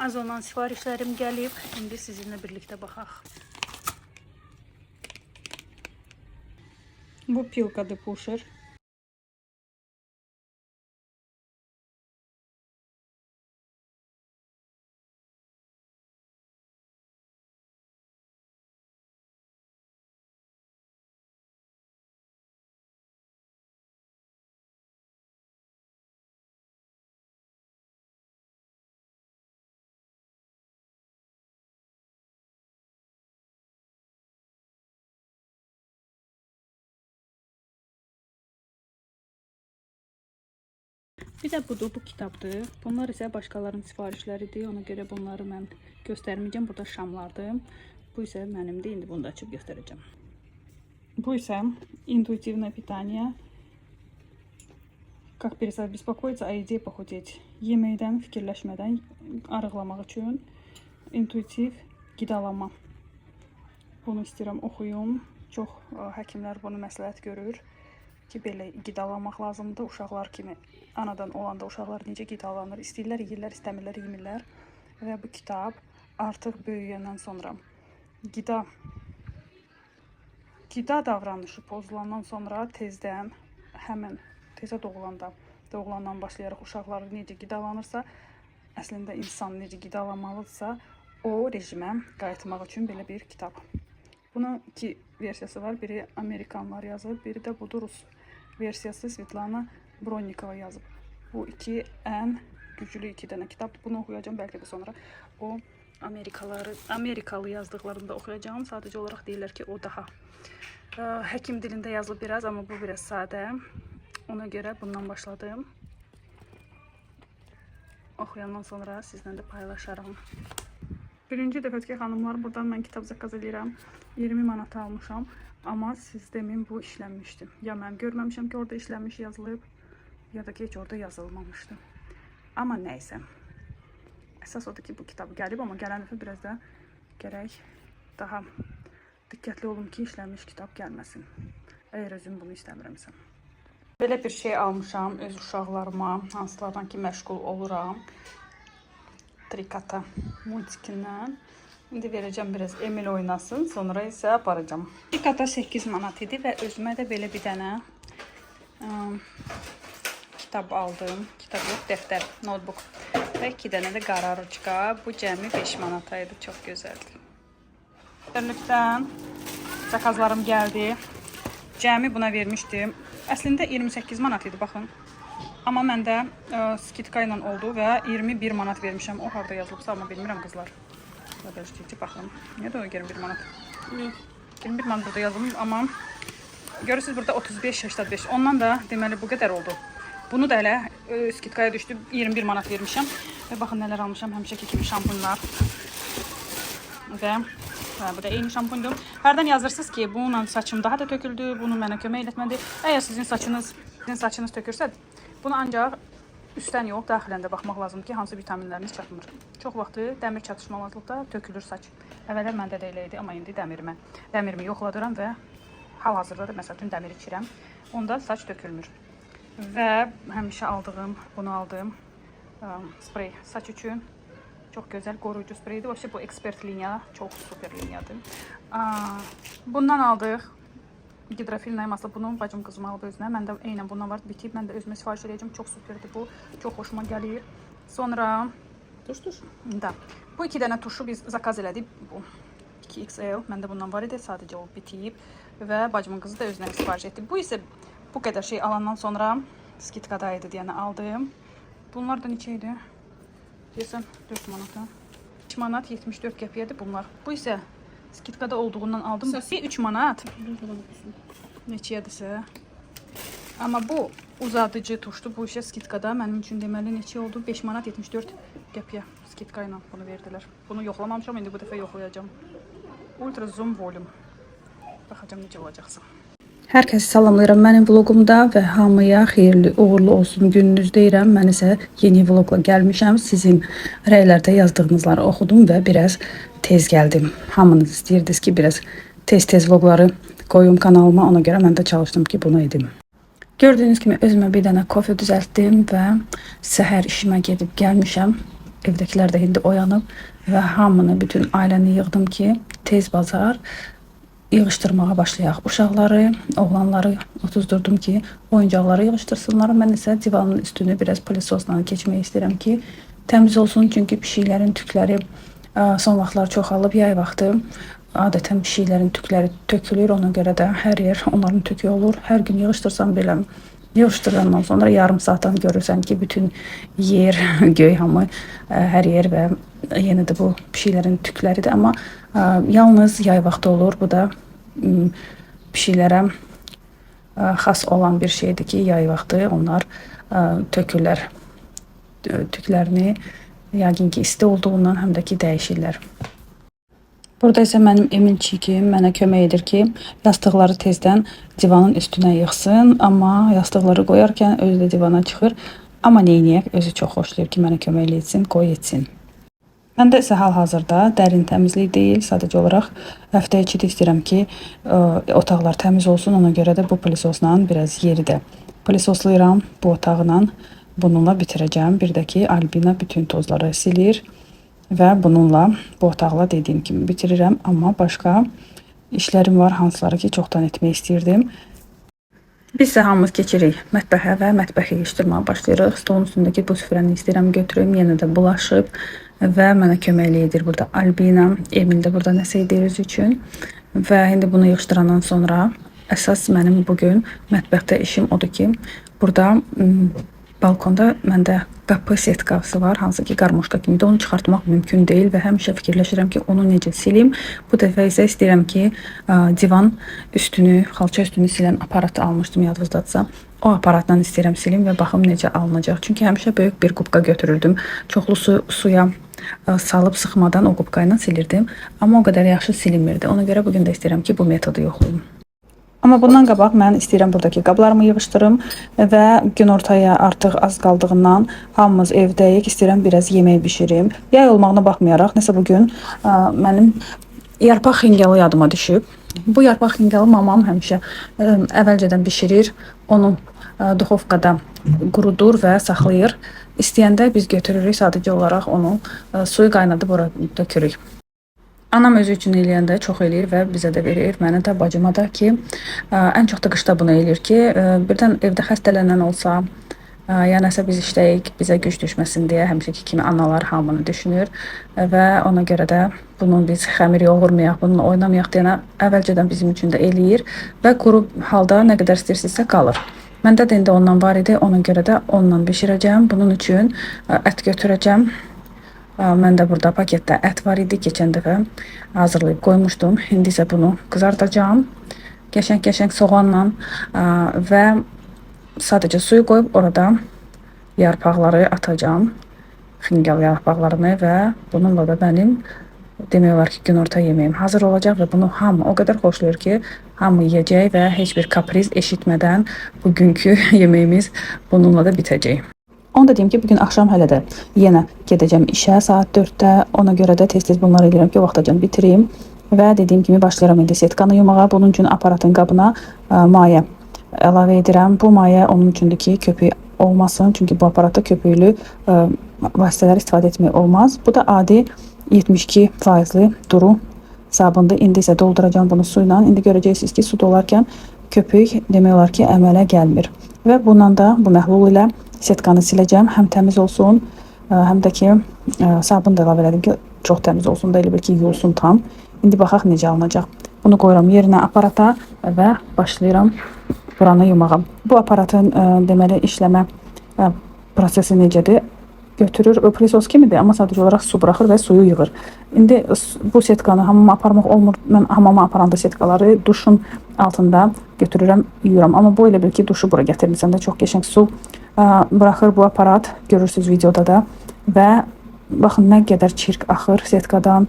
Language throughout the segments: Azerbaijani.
Amazondan sifarişlərim gəlib. İndi sizinlə birlikdə baxaq. Bu pilka de pusher. Bir də budur, bu kitabdır. Bunlar isə başqalarının sifarişləridir. Ona görə bunları mən göstərməyəcəm. Burada şamlardır. Bu isə mənimdir. İndi bunu da açıb göstərəcəm. Bu isə intuitivное питание. Как перестать беспокоиться о еде, похудеть. Yeməkdən, fikirləşmədən arıqlamaq üçün intuitiv qidalama. Bunu istəyirəm oxuyum. Çox həkimlər bunu məsləhət görür ki, belə qidalanmaq lazımdır. Uşaqlar kimi anadan olanda uşaqlar necə qidalanır, istəyirlər, yeyirlər, istəmirlər, yemirlər. Və bu kitab artıq böyüyəndən sonra qida davranışı pozulandan sonra tezdən, həmin tezə doğulandan başlayaraq uşaqlar necə qidalanırsa, əslində insan necə qidalanmalıdırsa, o rejimə qayıtmaq üçün belə bir kitab. Bunun iki versiyası var. Biri Amerikanlar yazıb, biri də budur Rus versiyası Svetlana Bronnikova yazıb. Bu iki ən güclü iki dənə kitab. Bunu oxuyacağım, bəlkə də sonra o Amerikalı yazdıqlarında oxuyacağım. Sadəcə olaraq deyirlər ki, o daha həkim dilində yazılıb biraz, amma bu biraz sadə. Ona görə bundan başladım. Oxuyandan sonra sizlə də paylaşaram. Birinci dəfə xanımlar, buradan mən kitab zakaz edirəm. 20 manat almışam. Amma siz demin bu işlənmişdi. Ya mən görməmişəm ki, orada işlənmiş yazılıb, ya da ki, heç orada yazılmamışdı. Amma nəysə. Əsas odur ki, bu kitab gəlib, amma gələn dəfə biraz da gərək daha diqqətli olun ki, işlənmiş kitab gəlməsin. Əgər özüm bunu istəmirəmsə. Belə bir şey almışam öz uşaqlarıma, hansılardan ki, məşğul oluram. Trikata multikindən. İndi verəcəm biraz Emil oynasın, sonra isə aparacam. Trikata 8 manat idi və özümə də belə bir dənə kitab aldım. Kitab yox, dəftər, notebook və 2 dənə də qara ruçka. Bu cəmi 5 manata idi, çox gözəldir. Dörlükdən zakazlarım gəldi. Cəmi buna vermişdim. Əslində 28 manat idi, baxın. Amma məndə skitka ilə oldu və 21 manat vermişəm. O harada yazılıbsa, amma bilmirəm qızlar. Baxın. Niyə də o 21 manat? 21 manat burada yazılıb, amma görürsünüz burada 35-85. Ondan da deməli bu qədər oldu. Bunu da elə skitkaya düşdü. 21 manat vermişəm. Və baxın nələr almışam. Həmişəki kimi şampunlar. Və bu da eyni şampundur. Hərdən yazırsınız ki, bununla saçım daha da töküldü. Bunu mənə kömək etmədi. Əgər sizin saçınız tökürsə, bunu ancaq üstdən yox, daxilən də baxmaq lazım ki, hansı vitaminləriniz çatmır. Çox vaxtı dəmir çatışmamazlıqda tökülür saç. Əvvəllər məndə də elə idi, amma indi dəmirimi yoxladıram və hal-hazırda da məsəl üçün dəmir içirəm. Onda saç tökülmür. Və həmişə aldığım, bunu aldım sprey saç üçün. Çox gözəl qoruyucu spreydir. O bu ekspert liniya, çox super liniyadır. Bundan aldıq. Gidrofilnaya masla, bunu bacım qızım alıb özünə. Məndə eynən bundan var, bitib. Mən də özümə sifariş edəcəm. Çox superdir bu. Çox xoşuma gəlir. Sonra bu 2 dənə tuşu biz zakaz elədik. Bu 2XL. Məndə bundan var idi. Sadəcə o bitib. Və bacımın qızı da özünə sifariş etdi. Bu isə bu qədər şey alandan sonra skitkadaydı deyəni aldım. Bunlar da neçə idi? Deyəsəm 4 manata. 3 manat 74 qəpiyyədir bunlar. Bu isə skitkada olduğundan aldım. 3 manat. Neçəyədirsə. Amma bu uzadıcı tuşdur. Bu işə skitkada mənim üçün deməli neçə oldu? 5 manat 74 qəpiyə skitka ilə bunu verdilər. Bunu yoxlamamışam. İndi bu dəfə yoxlayacağım. Ultra zoom volume. Baxacağım necə olacaqsa. Hər kəsi salamlayıram mənim vlogumda və hamıya xeyirli, uğurlu olsun gününüz deyirəm. Mən isə yeni vlogla gəlmişəm. Sizin rəylərdə yazdığınızları oxudum və biraz tez gəldim. Hamınız istəyirdiniz ki, biraz tez vlogları qoyum kanalıma. Ona görə mən də çalışdım ki, bunu edim. Gördüyünüz kimi özümə bir dənə kofe düzəltdim və səhər işimə gedib gəlmişəm. evdəkilər də indi oyanıb və hamını, bütün ailəni yığdım ki, tez bazar yığışdırmağa başlayaq. Uşaqları, oğlanları otuzdurdum ki, oyuncaqları yığışdırsınlar. Mən isə divanın üstünü biraz plisosla keçmək istəyirəm ki, təmiz olsun. Çünki pişiklərin tükləri son vaxtlar çoxalıb, yay vaxtı. Adətən pişiklərin tükləri tökülür, ona görə də hər yer onların tükü olur. Hər gün yığışdırsam belə, yığışdırandan sonra yarım saatdan görürsən ki, bütün yer, göy hamı, hər yer və yenə də bu pişiklərin tükləridir. Amma yalnız yay vaxtı olur. Bu da pişiklərə xas olan bir şeydir ki, yay vaxtı onlar tökürlər tüklərini. Yəqin ki, isti olduğundan həm də ki, dəyişirlər. Burada isə mənim Emin çikim mənə kömək edir ki, yastıqları tezdən divanın üstünə yığsın. Amma yastıqları qoyarkən özü də divana çıxır. Amma neyniyək, özü çox xoşlayır ki, mənə kömək etsin, qoy etsin. Məndə isə hal-hazırda dərin təmizlik deyil, sadəcə olaraq həftə içi istəyirəm ki, otaqlar təmiz olsun. Ona görə də bu plisosla biraz yeri də plisoslayıram bu otağla. Bununla bitirəcəm. Bir də ki, Albina bütün tozları silir. Və bununla, bu otaqla dediyim kimi bitirirəm. Amma başqa işlərim var, hansıları ki, çoxdan etmək istəyirdim. Biz isə hamımız keçirik mətbəxə və mətbəxi yığışdırmağa başlayırıq. Stolun üstündəki bu süfrəni istəyirəm götürüm. Yenə də bulaşıb və mənə köməkli edir burada Albina. Emil də burada nəsə edir özü üçün. Və indi bunu yığışdırandan sonra əsas mənim bugün mətbəxdə işim odur ki, burada balkonda məndə qapı setkası var, hansı ki qarmoşka kimidir. Onu çıxartmaq mümkün deyil və həmişə fikirləşirəm ki, onu necə silim. Bu dəfə isə istəyirəm ki, divan üstünü, xalça üstünü silən aparatı almışdım, yadınızdadsa. O aparatla istəyirəm silim və baxım necə alınacaq. Çünki həmişə böyük bir qubqa götürürdüm. Çoxlu suya salıb sıxmadan o qubqa ilə silirdim. Amma o qədər yaxşı silinmirdi. Ona görə bugün də istəyirəm ki, bu metodu yoxlayım. Amma bundan qabaq mən istəyirəm buradakı qablarımı yığışdırım və günortaya artıq az qaldığından hamımız evdəyik, istəyirəm biraz yemək bişirim. Yay olmağına baxmayaraq, nəsə bugün mənim yarpaq xingalı yadıma düşüb. Bu yarpaq xingalı mamam həmişə əvvəlcədən bişirir, onu duxovkada qurudur və saxlayır. İstəyəndə biz götürürük, sadəcə olaraq onu suyu qaynadıb ora dökürük. Anam özü üçün eləyəndə çox eləyir və bizə də verir, mənə də, bacıma da ki, ən çox da qışda bunu eləyir ki, birdən evdə xəstələnən olsa, ya nəsə biz işləyik, bizə güc düşməsin deyə həmişəki kimi analar hamını düşünür və ona görə də bunu biz xəmir yoğurmayaq, bununla oynamayaq deyənə əvvəlcədən bizim üçün də eləyir və quru halda nə qədər istəyirsinizsə qalır. Məndə də indi ondan var idi, ona görə də ondan bişirəcəm. Bunun üçün ət götürəcəm. Məndə burada paketdə ət var idi, keçən dəfə hazırlayıb qoymuşdum. İndi isə bunu qızardacağım. Qəşəng-qəşəng soğanla və sadəcə suyu qoyub orada yarpaqları atacağım. Xingal yarpaqlarını və bununla da mənim demək olar ki, günorta yeməyim hazır olacaq və bunu hamı o qədər xoşlayır ki, hamı yeyəcək və heç bir kapriz eşitmədən bugünkü yeməyimiz bununla da bitəcək. Onu da deyim ki, bugün axşam hələ də yenə gedəcəm işə saat 4-də. Ona görə də tez-tez bunları edirəm ki, o vaxtacan bitireyim. Və dediyim kimi başlayıram indi setkanı yumağa. Bunun üçün aparatın qabına maye əlavə edirəm. Bu maye onun üçündür ki, köpük olmasın. Çünki bu aparatda köpüklü vasitələr istifadə etmək olmaz. Bu da adi 72%li duru sabundur. İndi isə dolduracağım bunu suyla. İndi görəcəksiniz ki, su dolarkən köpük demək olar ki, əmələ gəlmir. Və bundan da bu məhlul ilə setkanı siləcəm. Həm təmiz olsun, həm də ki, sabun da əlavə elədim ki, çox təmiz olsun da elə bil ki, yuyulsun tam. İndi baxaq necə alınacaq. Bunu qoyuram yerinə aparata və başlayıram buranı yumağa. Bu aparatın deməli işləmə prosesi necədir? Götürür, prisos kimidir, amma sadəcə olaraq su buraxır və suyu yığır. İndi bu setkanı hamama aparmaq olmur. Mən hamama aparanda setkaları duşun altında götürürəm, yuyuram. Amma bu elə bil ki, duşu bura gətirmirsən də çox qəşəng su buraxır bu aparat. Görürsünüz videoda da. Və baxın nə qədər çirk axır setkadan.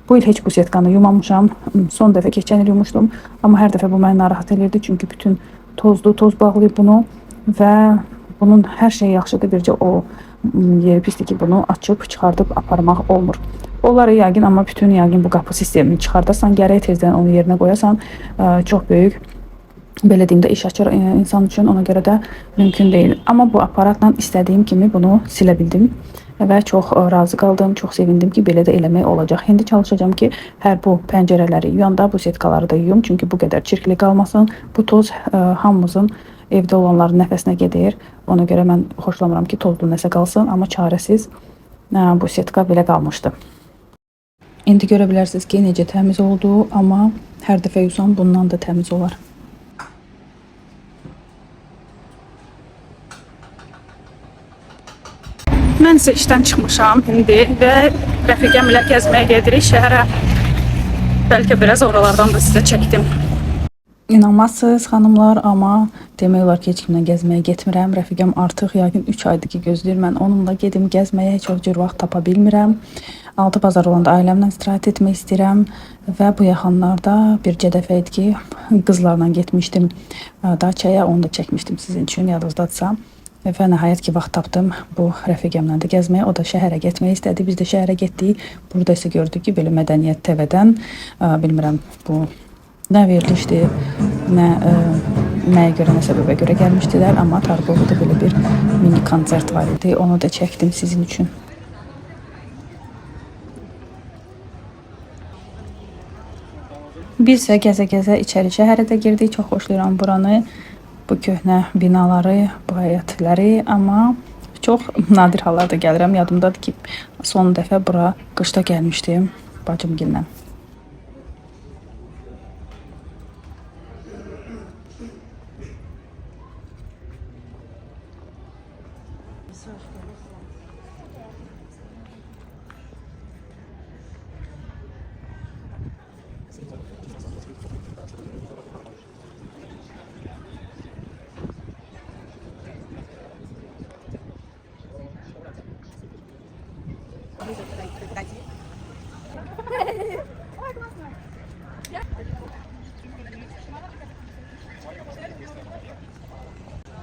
Bu il heç bu setkanı yumamışam. Son dəfə keçən il yumuşdum. Amma hər dəfə bu məni narahat edirdi. Çünki bütün tozlu, toz bağlayıb bunu və bunun hər şeyi yaxşıdır. Bircə o yeri pisdir ki, bunu açıb çıxardıb aparmaq olmur. Onları yəqin, amma bütün yəqin bu qapı sistemini çıxardasan, gərək tezdən onu yerinə qoyasan. Çox böyük, belə deyim də, iş açır insan üçün, ona görə də mümkün deyil. Amma bu aparatla istədiyim kimi bunu silə bildim. və çox razı qaldım, çox sevindim ki, belə də eləmək olacaq. İndi çalışacağam ki, hər bu pəncərələri yuyanda bu setkaları da yuyum, çünki bu qədər çirkli qalmasın. Bu toz hamımızın evdə olanların nəfəsinə gedir. Ona görə mən xoşlamıram ki, tozlu nəsə qalsın, amma çarəsiz bu setka belə qalmışdı. İndi görə bilərsiniz ki, necə təmiz oldu, amma hər dəfə yusam bundan da təmiz olar. Mən isə işdən çıxmışam indi və rəfiqəm ilə gəzməyə gedirik şəhərə. Bəlkə biraz oralardan da sizə çəkdim. İnanmazsınız xanımlar, amma demək olar ki, heç kimlə gəzməyə getmirəm. Rəfiqəm artıq yəqin 3 aydır ki, gözləyir mən onunla gedim gəzməyə, heç cür vaxt tapa bilmirəm. Altı bazar olanda ailəmlə istirahət etmək istəyirəm və bu yaxınlarda bircə dəfə idi ki, qızlarla getmişdim Daçaya, onu da çəkmişdim sizin üçün, yadınızdadsa. Və nəhayət ki, vaxt tapdım bu rəfiqəmlə də gəzməyə. O da şəhərə getmək istədi, biz də şəhərə getdik. Burada isə gördük ki, belə Mədəniyyət TV-dən, bilmirəm bu nə verilişdi, nəyə görə, nə səbəbə görə gəlmişdilər, amma Targovada belə bir mini konsert var idi. Onu da çəkdim sizin üçün. Biz isə gəzə-gəzə içəri şəhərə də girdik. Çox xoşlayıram buranı, bu köhnə binaları, bu həyətləri, amma çox nadir hallarda gəlirəm. Yadımdadır ki, son dəfə bura qışda gəlmişdim bacımgillə.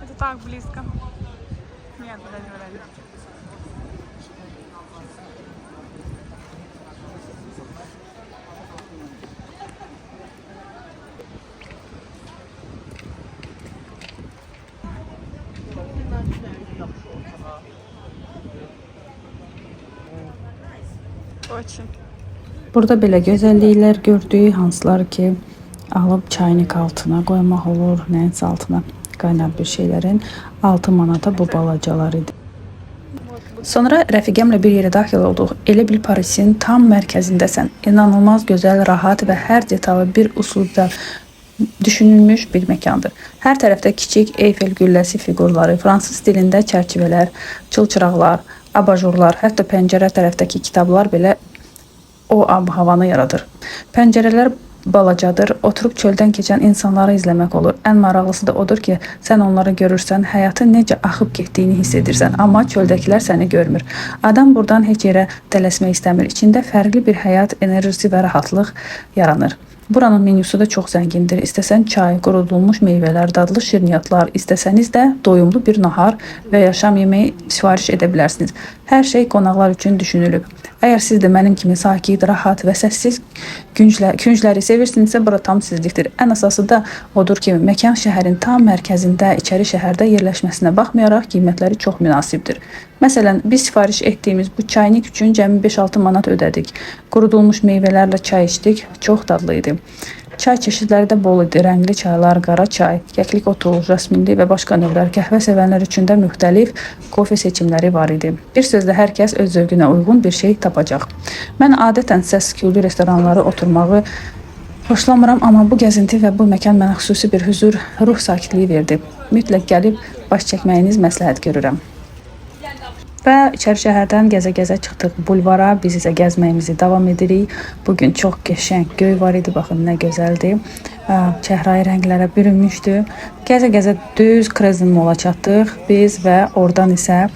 Это так близко. Нет, подожди. Очень. Burada belə gözəlliklər gördük, hansılar ki, alıb çaynik altına qoymaq olur, nəyinsə altına qaynar bir şeylərin 6 manata bu balacalar idi. Sonra rəfiqəmlə bir yerə daxil olduq. Elə bil Parisin tam mərkəzindəsən. İnanılmaz gözəl, rahat və hər detalı bir usulda düşünülmüş bir məkandır. Hər tərəfdə kiçik Eyfel gülləsi fiqurları, fransız dilində çərçivələr, çılçıraqlar, abajurlar, hətta pəncərə tərəfdəki kitablar belə o ab-havanı yaradır. Pəncərələr balacadır, oturub çöldən keçən insanları izləmək olur. Ən maraqlısı da odur ki, sən onları görürsən, həyatın necə axıb getdiyini hiss edirsən, amma çöldəkilər səni görmür. Adam buradan heç yerə tələsmək istəmir. İçində fərqli bir həyat enerjisi və rahatlıq yaranır. Buranın menyusu da çox zəngindir. İstəsən çay, qurudulmuş meyvələr, dadlı şirniyyatlar, istəsəniz də doyumlu bir nahar və yaşam yeməyi sifariş edə bilərsiniz. Hər şey qonaqlar üçün düşünülüb. Əgər siz də mənim kimi sakit, rahat və səssiz küncləri sevirsinizsə, bura tam sizlikdir. Ən əsası da odur ki, məkan şəhərin tam mərkəzində, içəri şəhərdə yerləşməsinə baxmayaraq qiymətləri çox münasibdir. Məsələn, biz sifariş etdiyimiz bu çaynik üçün cəmi 5-6 manat ödədik. Qurudulmuş meyvələrlə çay içdik, çox dadlı idi. Çay çeşidləri də bol idi. Rəngli çaylar, qara çay, kəklik otu, jasminli və başqa növlər, qəhvə sevənlər üçün də müxtəlif kofe seçimləri var idi. Bir sözlə, hər kəs öz zövqünə uyğun bir şey tapacaq. Mən adətən səs-küylü restoranları oturmağı xoşlamıram, amma bu gəzinti və bu məkan mənə xüsusi bir huzur, ruh sakitliyi verdi. Mütləq gəlib baş çəkməyiniz məsləhət görürəm. Və içəri şəhərdən gəzə-gəzə çıxdıq bulvara, biz isə gəzməyimizi davam edirik. Bugün çox qəşəng göy var idi, baxın nə gözəldir. Çəhrayı rənglərə bürünmüşdü. Gəzə-gəzə düz Krezin mola çatdıq biz və oradan isə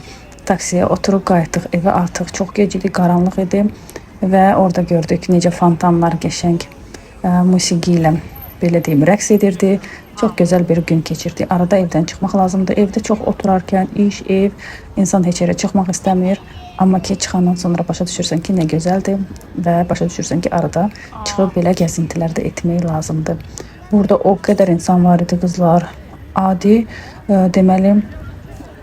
taksiyə oturub qayıtdıq evə. Artıq çox gec idi, qaranlıq idi və orada gördük necə fontanlar qəşəng musiqi ilə, belə deyim, rəqs edirdi. Çox gözəl bir gün keçirdi. Arada evdən çıxmaq lazımdır. Evdə çox oturarkən iş, ev, insan heç yerə çıxmaq istəmir. Amma ki, çıxandan sonra başa düşürsən ki, nə gözəldir və başa düşürsən ki, arada çıxıb belə gəzintilər də etmək lazımdır. Burada o qədər insan var idi, qızlar. Adi, deməli,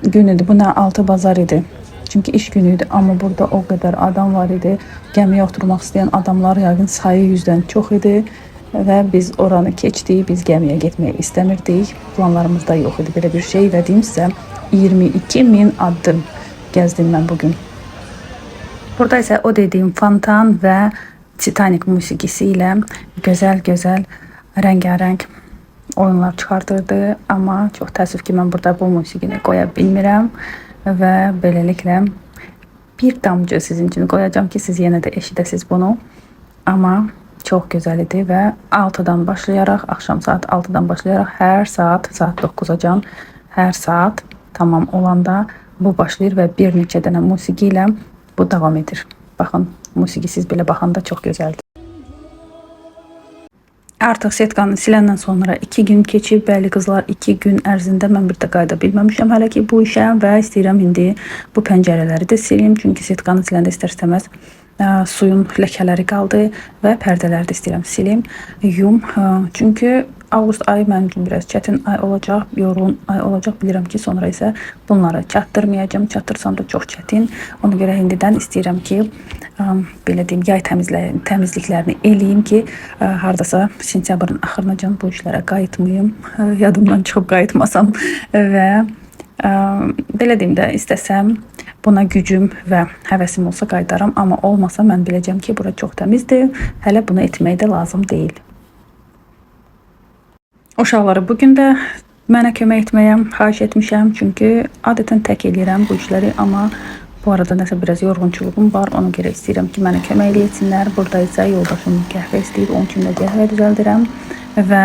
gün idi. Bu nə, altı bazar idi. Çünki iş günü idi, amma burada o qədər adam var idi. Gəmiyə oturmaq istəyən adamlar yəqin sayı 100-dən çox idi və biz oranı keçdik. Biz gəmiyə getmək istəmirdik. Planlarımızda yox idi belə bir şey və deyim sizə 22.000 addım gəzdim mən bugün. Burada isə o dediyim fontan və Titanic musiqisi ilə gözəl-gözəl, rəngarəng oyunlar çıxardırdı. Amma çox təəssüf ki, mən burada bu musiqini qoya bilmirəm və beləliklə bir damcı sizin üçün qoyacağım ki, siz yenə də eşidəsiz bunu. Amma çox gözəl idi və 6-dan başlayaraq, axşam saat 6-dan başlayaraq hər saat 9-acan hər saat tamam olanda bu başlayır və bir neçə dənə musiqi ilə bu davam edir. Baxın, musiqisiz belə baxanda çox gözəldir. Artıq setkanı siləndən sonra 2 gün keçib, bəli qızlar, 2 gün ərzində mən bir də qayıda bilməmişəm hələ ki bu işə və istəyirəm indi bu pəncərələri də silim. Çünki setkanı siləndə istər-istəməz suyun ləkələri qaldı və pərdələri də istəyirəm silim, yum. Çünki avqust ayı mənim üçün biraz çətin ay olacaq, yorğun ay olacaq. Bilirəm ki, sonra isə bunları çatdırmayacağım. Çatdırsam da çox çətin. Ona görə indidən istəyirəm ki, belə deyim, yay təmizliklərini eləyim ki, hardasa sentyabrın axırınacan bu işlərə qayıtmayım. Yadımdan çıxıb qayıtmasam və belə deyim də, istəsəm buna gücüm və həvəsim olsa qaytaram, amma olmasa mən biləcəm ki, bura çox təmizdir. Hələ bunu etmək də lazım deyil. Uşaqları bugün də mənə kömək etməyə xahiş etmişəm. Çünki adətən tək eləyirəm bu işləri, amma bu arada nəsə biraz yorğunçuluğum var. Ona görə istəyirəm ki, mənə kömək eləyəsinlər. Burada isə yoldaşım qəhvə istəyir, onun üçün də qəhvə düzəldirəm və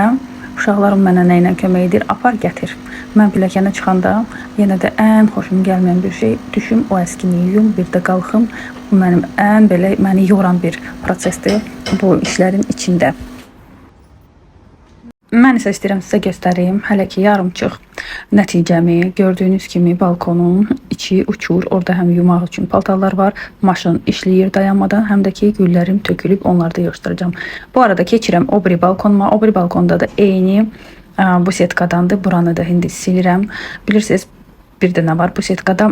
uşaqlarım mənə nə ilə kömək edir? Apar, gətir. Mən pilləkənə çıxanda yenə də ən xoşum gəlməyən bir şey, düşüm o əskini yuyum, bir də qalxım. Bu mənim ən belə məni yoran bir prosesdir bu işlərin içində. Mən isə istəyirəm sizə göstəreyim hələ ki yarımçıq nəticəmi. Gördüyünüz kimi balkonun içi uçur. Orada həm yumaq üçün paltarlar var. Maşın işləyir dayanmadan. Həm də ki güllərim tökülüb, onları da yığışdıracağım. Bu arada keçirəm o biri balkonuma. O biri balkonda da eyni bu setkadandır. Buranı da indi silirəm. Bilirsiniz, bir də nə var bu setkada?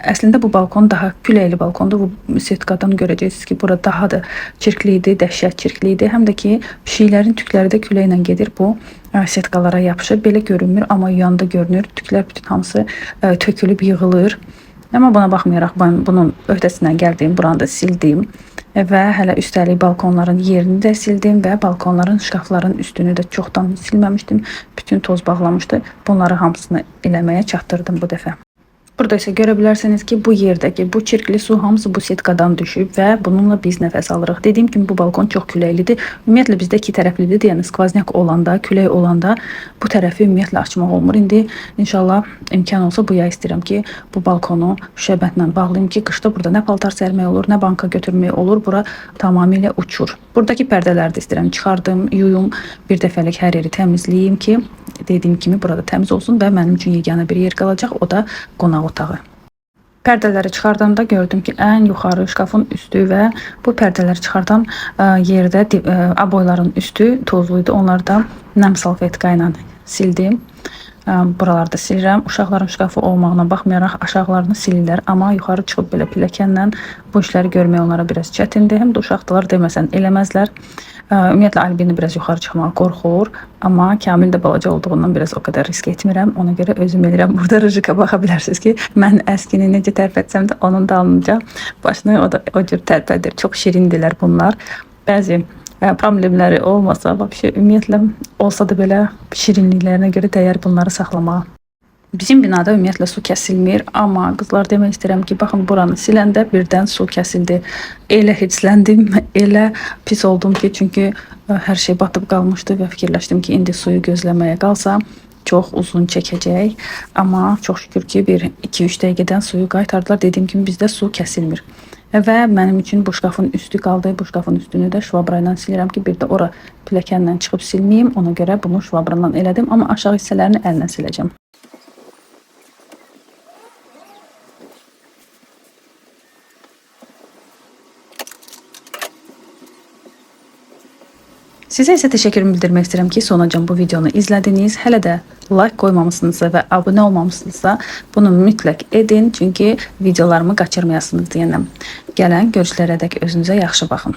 Əslində bu balkon daha küləkli balkondur. Bu setkadan görəcəksiniz ki, bura daha da çirkli idi, dəhşət çirkli idi. Həm də ki, pişiklərin tükləri də küləklə gedir. Bu setkalara yapışır. Belə görünmür, amma yanda görünür. Tüklər bütün hamısı tökülüb yığılır. Amma buna baxmayaraq mən bunun öhdəsindən gəldim, buranı da sildim və hələ üstəlik balkonların yerini də sildim və balkonların, şkafların üstünü də çoxdan silməmişdim. Bütün toz bağlamışdı. Bunları hamısını eləməyə çatdırdım bu dəfə. Burada isə görə bilərsiniz ki, bu yerdəki bu çirkli su hamısı bu setkadan düşüb və bununla biz nəfəs alırıq. Dediyim kimi bu balkon çox küləklidir. Ümumiyyətlə bizdə 2 tərəflidir. Yəni skvazyak olanda, külək olanda bu tərəfi ümumiyyətlə açmaq olmur. İndi inşallah imkan olsa bu yay istəyirəm ki, bu balkonu şəbətlə bağlayım ki, qışda burada nə paltar sərmək olur, nə banka götürmək olur. Bura tamamilə uçur. Buradakı pərdələri də istəyirəm çıxardım, yuyum, bir dəfəlik hər yeri təmizləyim ki, dediyim kimi burada təmiz olsun və mənim üçün yeganə bir yer qalacaq, o da qonaq otağı. Pərdələri çıxardanda gördüm ki, ən yuxarı şkafın üstü və bu pərdələri çıxardan yerdə aboyların üstü tozluydu. Onları da nəm salfetka ilə sildim. Buralarda silirəm. Uşaqların şkafı olmağına baxmayaraq aşağılarını silirlər, amma yuxarı çıxıb belə pilləkənlə bu işləri görmək onlara biraz çətindir. Həm də uşaqdılar, deməsən eləməzlər. Ümumiyyətlə Albini biraz yuxarı çıxmağa qorxur, amma Kamil də balaca olduğundan biraz o qədər risk etmirəm. Ona görə özüm eləyirəm. Burada Rıjika baxa bilərsiniz ki, mən əskini necə tərpətsəm də onun dalınca başını o cür tərpədir. Çox şirindilər bunlar. Bəzi problemləri olmasa, ümumiyyətlə olsa da belə şirinliklərinə görə dəyər bunları saxlamağa. Bizim binada ümumiyyətlə su kəsilmir, amma qızlar demək istəyirəm ki, baxın buranı siləndə birdən su kəsildi. Elə hidsləndim, elə pis oldum ki, çünki hər şey batıb qalmışdı və fikirləşdim ki, indi suyu gözləməyə qalsa çox uzun çəkəcək. Amma çox şükür ki, 1-2-3 dəqiqədən suyu qaytardılar. Dediyim kimi bizdə su kəsilmir. Və mənim üçün bu şkafın üstü qaldı. Bu şkafın üstünü də şvabra ilə silirəm ki, bir də ora pilləkənlə çıxıb silməyim. Ona görə bunu şvabra ilə elədim, amma aşağı hissələrini əllə siləcəm. Sizə isə təşəkkür bildirmək istəyirəm ki, sonacan bu videonu izlədiniz. Hələ də like qoymamısınızsa və abunə olmamısınızsa, bunu mütləq edin, çünki videolarımı qaçırmayasınız deyənəm. Gələn görüşlərədək özünüzə yaxşı baxın.